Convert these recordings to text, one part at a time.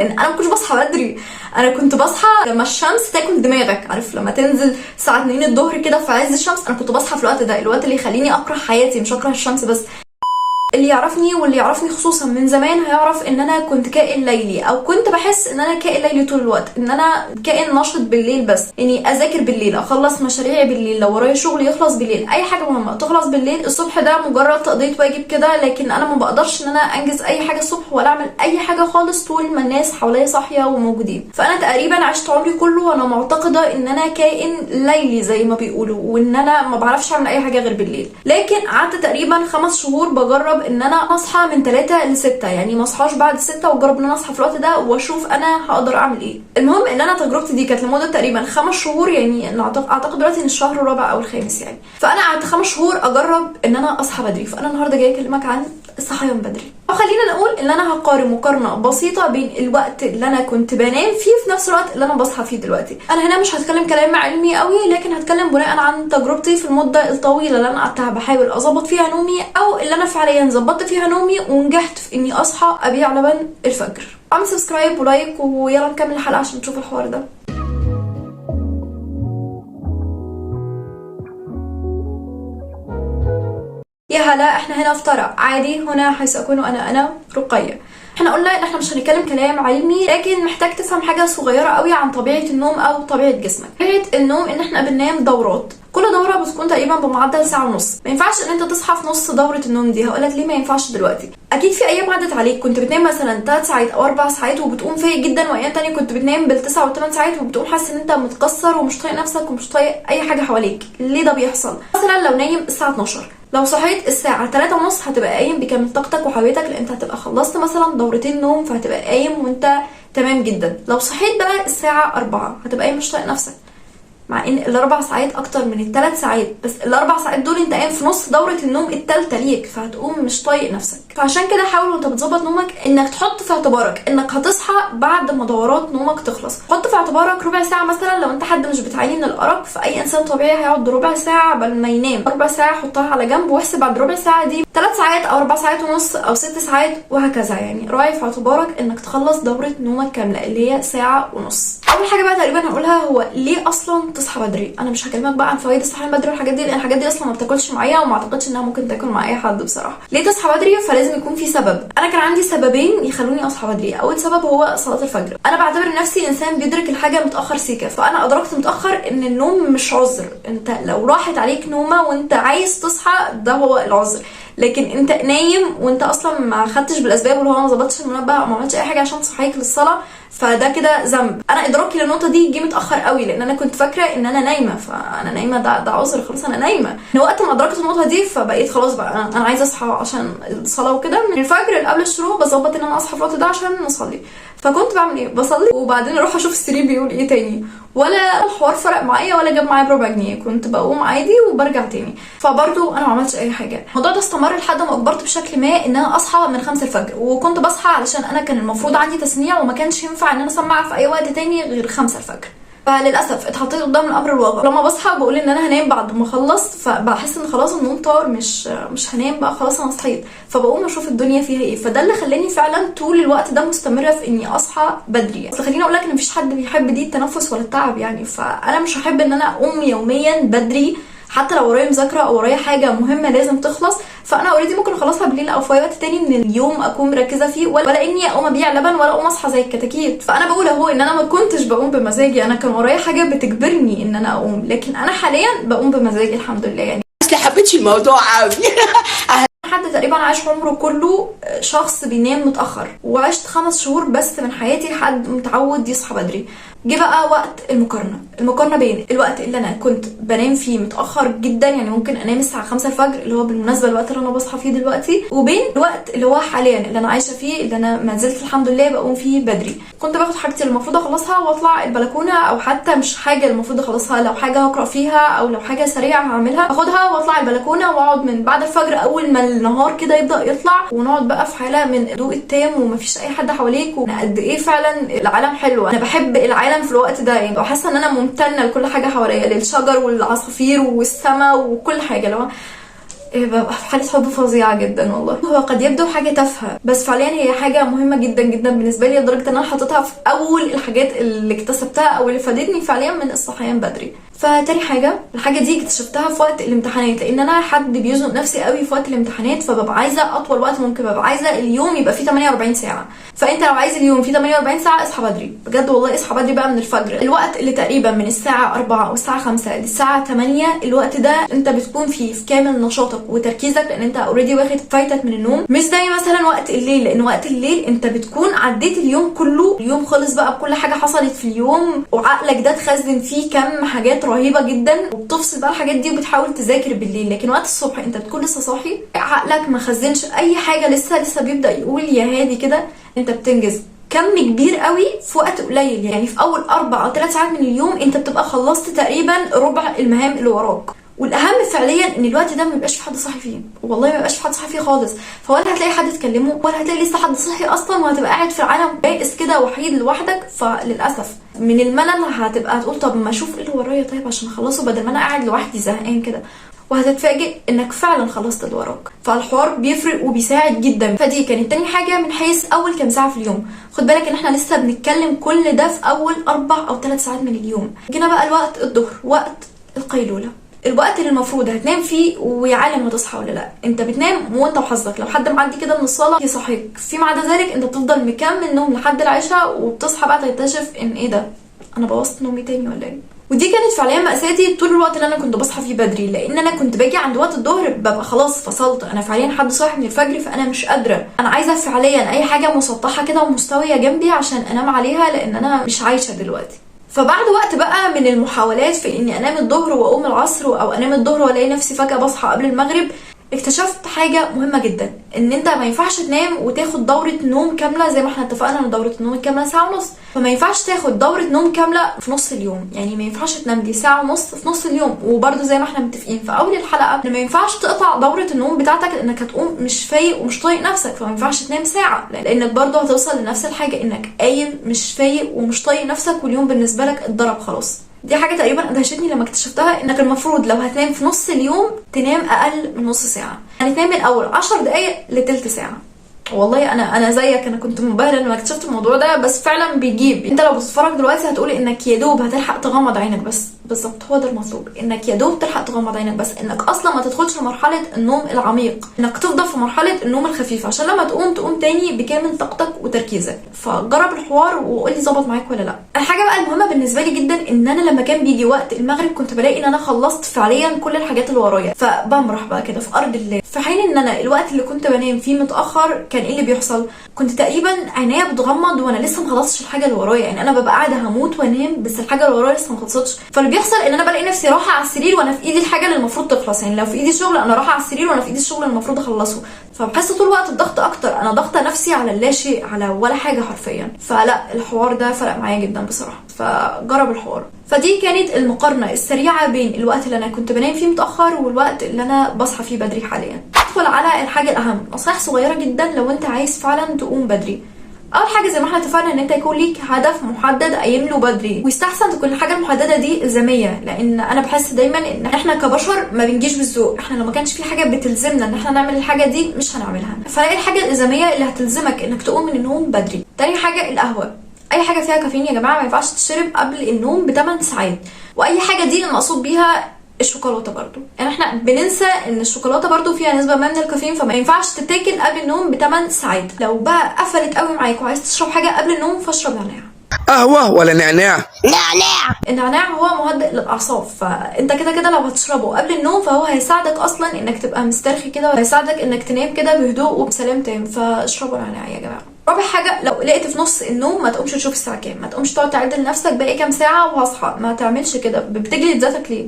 لان انا ما كنتش بصحى بدري. انا كنت بصحى لما الشمس تاكل دماغك، عارف لما تنزل الساعه 2 الظهر كده في عز الشمس. انا كنت بصحى في الوقت ده، الوقت اللي يخليني اكره حياتي مش اكره الشمس بس. اللي يعرفني واللي يعرفني خصوصا من زمان هيعرف ان انا كنت كائن ليلي، او كنت بحس ان انا كائن ليلي طول الوقت، ان انا كائن نشط بالليل، بس اني اذاكر بالليل، اخلص مشاريعي بالليل، لو ورايا شغل يخلص بالليل، اي حاجه مهمه تخلص بالليل. الصبح ده مجرد تقضيه واجب كده، لكن انا ما بقدرش ان انا انجز اي حاجه الصبح ولا اعمل اي حاجه خالص طول ما الناس حواليا صاحيه وموجودين. فانا تقريبا عشت عمري كله وانا معتقده ان انا كائن ليلي زي ما بيقولوا، وان انا ما بعرفش اعمل اي حاجه غير بالليل. لكن قعدت تقريبا 5 شهور بجرب ان انا اصحى من 3 ل 6، يعني ما اصحاش بعد 6، واجرب ان انا اصحى في الوقت ده واشوف انا هقدر اعمل ايه. المهم ان انا تجربتي دي كانت لمده تقريبا 5 شهور، يعني اعتقد دلوقتي ان الشهر الرابع او الخامس يعني. فانا قعدت 5 شهور اجرب ان انا اصحى بدري. فانا النهارده جايه اكلمك عن الصحيان بدري، وخلينا نقول ان انا هقارن مقارنه بسيطه بين الوقت اللي انا كنت بنام فيه في نفس الوقت اللي انا بصحى فيه دلوقتي. انا هنا مش هتكلم كلام علمي قوي، لكن هتكلم بناء عن تجربتي في المده الطويله اللي انا قعدتها بحاول اظبط فيها نومي، او اللي انا فعليا ظبطت فيها نومي ونجحت في اني اصحى ابيع لبن الفجر. اعمل سبسكرايب ولايك ويلا نكمل الحلقه عشان نشوف الحوار ده. يا هلا، احنا هنا في طرق عادي، هنا حيث اكون انا رقية. احنا قلنا ان احنا مش هنتكلم كلام علمي، لكن محتاج تفهم حاجه صغيره قوي عن طبيعه النوم او طبيعه جسمك. طبيعه النوم ان احنا بننام دورات، كل دوره بتكون تقريبا بمعدل ساعه ونص. ما ينفعش ان انت تصحى في نص دوره النوم دي. هقولك ليه ما ينفعش دلوقتي. اكيد في ايام عدت عليك كنت بتنام مثلا 3 ساعات او 4 ساعات وبتقوم فايق جدا، وايام تانية كنت بتنام بال9 و8 ساعات وبتقوم حاسس ان انت متكسر ومش طايق نفسك ومش طايق اي حاجه حواليك. ليه ده بيحصل؟ مثلا لو نايم الساعه 12، لو صحيت الساعة 3:30 هتبقى قايم بكامل طاقتك وحيويتك، لان انت هتبقى خلصت مثلا دورتين نوم، فهتبقى قايم وانت تمام جدا. لو صحيت بقى الساعة 4 هتبقى قايم مش طايق نفسك، مع ان ال4 ساعات اكتر من ال3 ساعات، بس ال4 ساعات دول انت قايم في نص دورة النوم التالتة ليك، فهتقوم مش طايق نفسك. فعشان كده حاول وانت بتظبط نومك انك تحط في اعتبارك انك هتصحى بعد ما دورات نومك تخلص. حط في اعتبارك ربع ساعة مثلا. لو انت حد مش بتعاني من الارق، فاي انسان طبيعي هيقعد ربع ساعة قبل ما ينام. ربع ساعة حطها على جنب، واحسب بعد ربع ساعة دي 3 ساعات او 4 ساعات ونص او 6 ساعات وهكذا. يعني راعي في اعتبارك انك تخلص دورة نومك كاملة اللي هي ساعة ونص. اول حاجة بقى تقريبا هقولها هو ليه اصلا تصحى بدري. انا مش هكلمك بقى عن فوائد الصحيان بدري والحاجات دي، لان الحاجات دي اصلا ما بتاكلش معايا، وما اعتقدش انها ممكن تاكل مع اي حد بصراحه. ليه تصحى بدري؟ فلازم يكون في سبب. انا كان عندي سببين يخلوني اصحى بدري. اول سبب هو صلاه الفجر. انا بعتبر نفسي انسان بيدرك الحاجه متاخر سيكه، فانا ادركت متاخر ان النوم مش عذر. انت لو راحت عليك نومه وانت عايز تصحى ده هو العذر، لكن انت نايم وانت اصلا ما خدتش بالاسباب، واللي هو ما ظبطش المنبه او ما عملتش اي حاجه عشان تصحيك للصلاه، فده كده ذنب. انا ادراكي للنقطه دي جه متاخر قوي، لان انا كنت فاكره ان انا نايمه، فانا نايمه ده عذر. خلاص انا نايمه. من وقت ما ادركت النقطه دي فبقيت خلاص بقى انا عايزه اصحى عشان الصلاه وكده. من الفجر اللي قبل الشروق بظبط ان انا اصحى في الوقت ده عشان نصلي. فكنت بعمل ايه؟ بصلي وبعدين اروح اشوف السرير بيقول ايه تاني، ولا الحوار فرق معايا ولا جاب معايا بربع جنيه. كنت بقوم عادي وبرجع تاني. فبرضو انا ما عملتش اي حاجه. الموضوع ده استمر لحد ما اجبرت بشكل ما ان انا اصحى من 5 الفجر. وكنت بصحى علشان انا كان المفروض عندي تسميع، وما كانش ينفع ان انا اسمع في اي وقت تاني غير 5 الفجر. فللاسف اتحطيت قدام الامر الواقع. لما بصحى بقول ان انا هنام بعد ما اخلص، فبحس ان خلاص النوم طار، مش هنام بقى، خلاص انا صحيت. فبقوم اشوف الدنيا فيها ايه. فده اللي خلاني فعلا طول الوقت ده مستمره في اني اصحى بدري. اصل خليني اقول لك ان مفيش حد بيحب دي التنفس ولا التعب يعني. فانا مش هحب ان انا اقوم يوميا بدري، حتى لو ورايا مذاكره او ورايا حاجه مهمه لازم تخلص. فانا اوريدي ممكن اخلصها بالليل او في اي وقت تاني من اليوم اكون مركزه فيه، ولا اني اقوم ابيع لبن ولا اقوم اصحى زي الكتاكيت. فانا بقول اهو ان انا ما كنتش بقوم بمزاجي، انا كان ورايا حاجه بتجبرني ان انا اقوم، لكن انا حاليا بقوم بمزاجي الحمد لله يعني. اصل حبيتش الموضوع قوي. حد تقريبا عاش عمره كله شخص بينام متاخر، وعشت 5 شهور بس من حياتي حد متعود يصحى بدري. جه بقى وقت المقارنه بين الوقت اللي انا كنت بنام فيه متاخر جدا، يعني ممكن انام الساعه 5 الفجر اللي هو بالمناسبه الوقت اللي انا بصحى فيه دلوقتي، وبين الوقت اللي هو حاليا اللي انا عايشه فيه، اللي انا ما زلت الحمد لله بقوم فيه بدري. كنت باخد حاجتي اللي المفروض اخلصها واطلع البلكونه، او حتى مش حاجه المفروض اخلصها، لو حاجه هقرا فيها او لو حاجه سريعه هعملها اخدها واطلع البلكونه واقعد من بعد الفجر اول ما النهار كده يبدا يطلع، ونقعد بقى في حاله من الهدوء التام ومفيش اي حد حواليك، وقد ايه فعلا العالم حلو. انا بحب العالم في الوقت ده يعني، وحاسه ان انا ممتنه لكل حاجه حواليا، للشجر والعصافير والسماء وكل حاجه. لو ببقى في حالة حب فظيعة جدا والله. هو قد يبدو حاجة تافهة بس فعليا هي حاجة مهمة جدا جدا بالنسبة لي، لدرجة ان انا حطيتها في اول الحاجات اللي اكتسبتها او اللي فادتني فعليا من الصحيان بدري. فتاني حاجة، الحاجة دي اكتشفتها في وقت الامتحانات، لان انا حد بيزنق نفسي قوي في وقت الامتحانات، فببقى عايزة اطول وقت ممكن، ببقى عايزة اليوم يبقى فيه 48 ساعة. فانت لو عايز اليوم فيه 48 ساعة اصحى بدري بجد والله، اصحى بدري بقى من الفجر. الوقت اللي تقريبا من الساعة 4 او الساعة 5 للساعة 8، الوقت ده انت بتكون فيه في كامل نشاطك وتركيزك، لان انت اوريدي واخد فايتك من النوم، مش زي مثلا وقت الليل، لان وقت الليل انت بتكون عديت اليوم كله، اليوم خلص بقى بكل حاجة حصلت في اليوم، وعقلك ده تخزن فيه كم حاجات رهيبة جدا، وبتفصل بقى الحاجات دي وبتحاول تذاكر بالليل. لكن وقت الصبح انت بتكون لسه صاحي، عقلك ما خزنش اي حاجة، لسه بيبدأ يقول يا هادي كده. انت بتنجز كم كبير قوي في وقت قليل، يعني في اول 4 أو 3 ساعات من اليوم انت بتبقى خلصت تقريبا ربع المهام اللي وراك. والاهم فعليا ان الوقت ده ما بيبقاش في حد صاحي فيه، والله ما بيبقاش في حد صاحي فيه خالص، فولا هتلاقي حد تكلمه ولا هتلاقي لسه حد صاحي اصلا، وهتبقى قاعد في العالم بائس كده وحيد لوحدك. فللاسف من الملل هتبقى هتقول طب ما اشوف ايه اللي ورايا طيب عشان اخلصه، بدل ما انا قاعد لوحدي زهقان كده، وهتتفاجئ انك فعلا خلصت اللي وراك. فالحوار بيفرق وبيساعد جدا. فدي كانت تاني حاجه من حيث اول كام ساعه في اليوم. خد بالك ان احنا لسه بنتكلم كل ده في اول 4 أو 3 ساعات من اليوم. جينا بقى الوقت الظهر، وقت القيلوله، الوقت اللي المفروض هتنام فيه ويا عالم هتصحى ولا لا. انت بتنام وانت وحظك، لو حد معدي كده من الصاله يصحيك، فيما عدا ذلك انت بتفضل مكمل نوم لحد العشاء، وبتصحى بقى تكتشف ان ايه ده، انا بوظت نومي تاني ولا ايه. ودي كانت فعليا مأساتي طول الوقت اللي انا كنت بصحى فيه بدري، لان انا كنت باجي عند وقت الظهر ببقى خلاص فصلت، انا فعليا حد صاحي من الفجر، فانا مش قادره، انا عايزه فعليا اي حاجه مسطحه كده ومستويه جنبي عشان انام عليها، لان انا مش عايشه دلوقتي. فبعد وقت بقى من المحاولات في اني انام الظهر واقوم العصر، او انام الظهر والاقي نفسي فجاه بصحى قبل المغرب، اكتشفت حاجه مهمه جدا، ان انت ما ينفعش تنام وتاخد دوره نوم كامله، زي ما احنا اتفقنا ان دوره النوم الكامله ساعه ونص، فما ينفعش تاخد دوره نوم كامله في نص اليوم، يعني ما ينفعش تنام دي ساعه ونص في نص اليوم. وبرده زي ما احنا متفقين في اول الحلقه ان ما ينفعش تقطع دوره النوم بتاعتك، لانك هتقوم مش فايق ومش طايق نفسك، فما ينفعش تنام ساعه، لانك برده هتوصل لنفس الحاجه، انك قايم مش فايق ومش طايق نفسك، واليوم بالنسبه لك اتضرب خلاص. دي حاجه تقريبا ادهشتني لما اكتشفتها، انك المفروض لو هتنام في نص اليوم تنام اقل من نص ساعه، يعني تنام من الاول 10 دقائق لتلت ساعه. والله انا زيك، انا كنت منبهره لما اكتشفت الموضوع ده، بس فعلا بيجيب. انت لو بتتفرج دلوقتي هتقولي انك يا دوب هتلحق تغمض عينك بس، بالظبط هو ده المطلوب، انك يا دوب تلحق تغمض عينك بس، انك اصلا ما تدخلش مرحله النوم العميق، انك تفضل في مرحله النوم الخفيف عشان لما تقوم تاني بكامل طاقتك وتركيزك. فجرب الحوار وقول لي ظبط معاك ولا لا. الحاجه بقى المهمه بالنسبه لي جدا ان انا لما كان بيجي وقت المغرب كنت بلاقي ان انا خلصت فعليا كل الحاجات اللي ورايا، فبمرح بقى كده في ارض الله، في حين ان انا الوقت اللي كنت بنام فيه متاخر كان ايه اللي بيحصل؟ كنت تقريبا عينيا بتغمض وانا لسه ما خلصتش الحاجه اللي ورايا، يعني انا ببقى قاعده هموت وانام بس الحاجه اللي ورايا لسه ما خلصتش. فاللي بيحصل ان انا بلاقي نفسي رايحه على السرير وانا في ايدي الحاجه اللي المفروض تخلص، يعني لو في ايدي شغل انا رايحه على السرير وانا في ايدي الشغل اللي المفروض اخلصه، فبحس طول الوقت الضغط اكتر، انا ضغطه نفسي على لا شيء، على ولا حاجه حرفيا. فلا الحوار ده فرق معايا جدا بصراحه، فجرب الحوار. فدي كانت المقارنه السريعه بين الوقت اللي انا كنت بنام فيه متاخر والوقت اللي انا بصحى فيه بدري حاليا. ادخل على الحاجه الاهم، نصائح صغيره جدا لو انت عايز فعلا تقوم بدري. اول حاجه زي ما احنا اتفقنا ان انت يكون ليك هدف محدد قايم له بدري، ويستحسن تكون الحاجه المحدده دي الزاميه، لان انا بحس دايما ان احنا كبشر ما بنجيش بالذوق، احنا لو ما كانش في حاجه بتلزمنا ان احنا نعمل الحاجه دي مش هنعملها. فلاقي الحاجه الالزاميه اللي هتلزمك انك تقوم من النوم بدري. تاني حاجه القهوه، اي حاجه فيها كافيين يا جماعه ما ينفعش تشرب قبل النوم ب8 ساعات، واي حاجه دي المقصود بيها الشوكولاته برضو، يعني احنا بننسى ان الشوكولاته برضو فيها نسبه ما من الكافيين، فما ينفعش تتاكل قبل النوم ب8 ساعات. لو بقى قفلت قوي معاك وعايز تشرب حاجه قبل النوم فاشرب نعناع. قهوة ولا نعناع؟ نعناع. النعناع هو مهدئ للاعصاب، فانت كده لو هتشربه قبل النوم فهو هيساعدك اصلا انك تبقى مسترخي كده، وهيساعدك انك تنام كده بهدوء وبسلام تام، فاشربوا نعناع يا جماعه. رابع حاجه، لو لقيت في نص النوم ما تقومش تشوف الساعه كام، ما تقومش تقعد تعد لنفسك باقي كام ساعه وهصحى، ما تعملش كده، بتجلد ذاتك ليه؟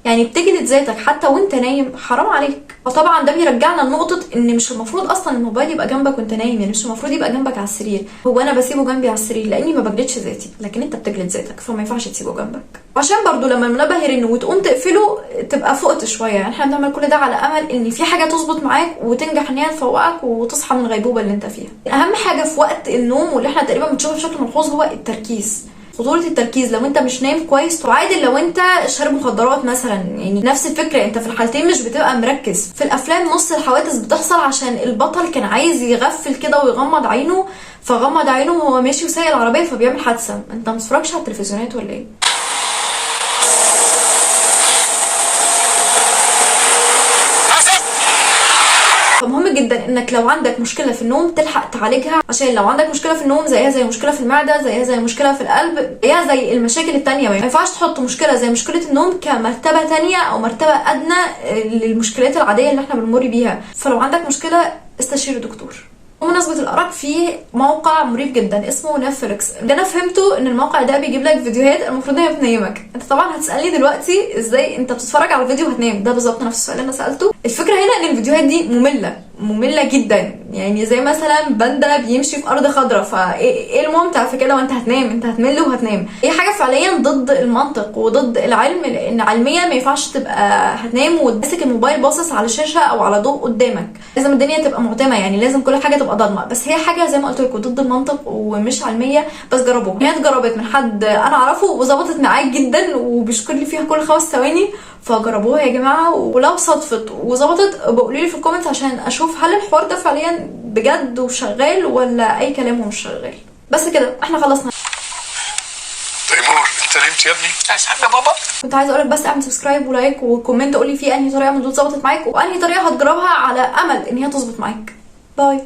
يعني بتجلد ذاتك حتى وانت نايم، حرام عليك. وطبعا ده بيرجعنا لنقطه ان مش المفروض اصلا الموبايل يبقى جنبك وانت نايم، يعني مش المفروض يبقى جنبك على السرير. هو انا بسيبه جنبي على السرير لاني ما بجلدش ذاتي، لكن انت بتجلد ذاتك، فما ينفعش تسيبه جنبك. وعشان برضو لما المنبه يرن وتقوم تقفله تبقى فقت شويه، يعني احنا بنعمل كل ده على امل ان في حاجه تظبط معاك وتنجح ان هي تفوقك وتصحى من الغيبوبه اللي انت فيها. اهم حاجه في وقت النوم واللي احنا تقريبا بنشوفها بشكل ملحوظ هو التركيز. خطوره التركيز لو انت مش نايم كويس، وعادي لو انت شارب مخدرات مثلا، يعني نفس الفكره، انت في الحالتين مش بتبقى مركز. في الافلام نص الحوادث بتحصل عشان البطل كان عايز يغفل كده ويغمض عينه، فغمض عينه وهو ماشي وسايق العربيه فبيعمل حادثه. انت متفرجش على التلفزيونات ولا ايه؟ فمهم جدا انك لو عندك مشكله في النوم تلحق تعالجها، عشان لو عندك مشكله في النوم زيها زي مشكله في المعده، زيها زي مشكله في القلب، زيها زي المشاكل التانية. ما ينفعش تحط مشكله زي مشكله النوم كمرتبه تانية او مرتبه ادنى للمشكلات العاديه اللي احنا بنمر بيها. فلو عندك مشكله استشير دكتور. بمناسبة الأرق، في موقع مريب جدا اسمه نتفليكس. اللي أنا فهمته إن الموقع ده بيجيب لك فيديوهات المفروض إنها بتنيمك. أنت طبعا هتسألني دلوقتي إزاي أنت بتتفرج على فيديو هتنام؟ ده بالظبط نفس السؤال اللي أنا سألته. الفكرة هنا إن الفيديوهات دي مملة جدا، يعني زي مثلا باندا بيمشي في أرض خضراء، فإيه الممتع في كده وأنت هتنام؟ أنت هتمل وهتنام. هي حاجة فعليا ضد المنطق وضد العلم، لأن علميا ما ينفعش تبقى هتنام وتمسك الموبايل باصص على شاشة أو على ضوء قدامك. لازم الدنيا تبقى معتمة، يعني لازم كل حاجة تبقى ضلمه. بس هي حاجه زي ما قلت لكم ضد المنطق ومش علميه، بس جربوها. هي اتجربت من حد انا اعرفه وظبطت معاك جدا وبيشكر لي فيها كل 5 ثواني، فجربوها يا جماعه. ولو صدفت وظبطت بقولوا لي في الكومنت عشان اشوف هل الحوار ده فعليا بجد وشغال ولا اي كلام ومش شغال. بس كده احنا خلصنا. تيمور انت نمت يا ابني؟ اسعد يا بابا. كنت عايزه اقولك بس اعمل سبسكرايب ولايك وكومنت قولي فيه انهي طريقه من دول ظبطت معاك وانهي طريقه هتجربها على امل ان هي تظبط معاك. باي.